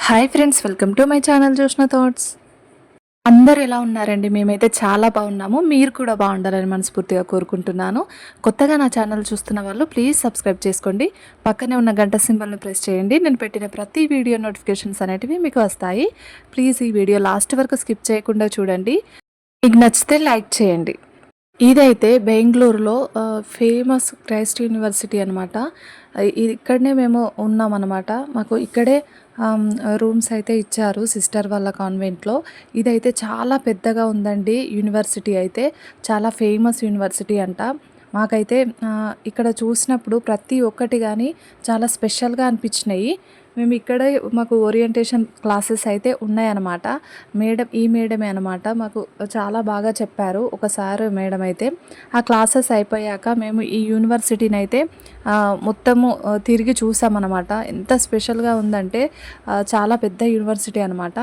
Hi friends, welcome to my channel Joshna thoughts. అందరు ఎలా ఉన్నారండి? మేమైతే చాలా బాగున్నాము. మీరు కూడా బాగుండాలని మనస్ఫూర్తిగా కోరుకుంటున్నాను. కొత్తగా నా ఛానల్ చూస్తున్న వాళ్ళు ప్లీజ్ సబ్స్క్రైబ్ చేసుకోండి. పక్కనే ఉన్న గంట సింబల్ని ప్రెస్ చేయండి. నేను పెట్టిన ప్రతి వీడియో నోటిఫికేషన్స్ అనేటివి మీకు వస్తాయి. ప్లీజ్ ఈ వీడియో లాస్ట్ వరకు స్కిప్ చేయకుండా చూడండి. మీకు నచ్చితే లైక్ చేయండి. ఇదైతే బెంగళూరులో ఫేమస్ క్రైస్ట్ యూనివర్సిటీ అనమాట. ఇక్కడనే మేము ఉన్నామన్నమాట. మాకు ఇక్కడే రూమ్స్ అయితే ఇచ్చారు సిస్టర్ వాళ్ళ కాన్వెంట్లో. ఇదైతే చాలా పెద్దగా ఉందండి. యూనివర్సిటీ అయితే చాలా ఫేమస్ యూనివర్సిటీ అంట. మాకైతే ఇక్కడ చూసినప్పుడు ప్రతి ఒక్కటి కానీ చాలా స్పెషల్గా అనిపించినాయి. మేము ఇక్కడే మాకు ఓరియంటేషన్ క్లాసెస్ అయితే ఉన్నాయన్నమాట. ఈ మేడమే అనమాట మాకు చాలా బాగా చెప్పారు ఒకసారి మేడం అయితే. ఆ క్లాసెస్ అయిపోయాక మేము ఈ యూనివర్సిటీని అయితే మొత్తము తిరిగి చూసామన్నమాట. ఎంత స్పెషల్గా ఉందంటే చాలా పెద్ద యూనివర్సిటీ అనమాట.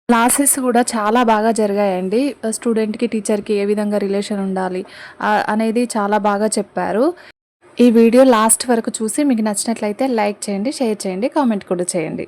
క్లాసెస్ కూడా చాలా బాగా జరిగాయండి. స్టూడెంట్కి టీచర్కి ఏ విధంగా రిలేషన్ ఉండాలి అనేది చాలా బాగా చెప్పారు. ఈ వీడియో లాస్ట్ వరకు చూసి మీకు నచ్చినట్లయితే లైక్ చేయండి, షేర్ చేయండి, కామెంట్ కూడా చేయండి.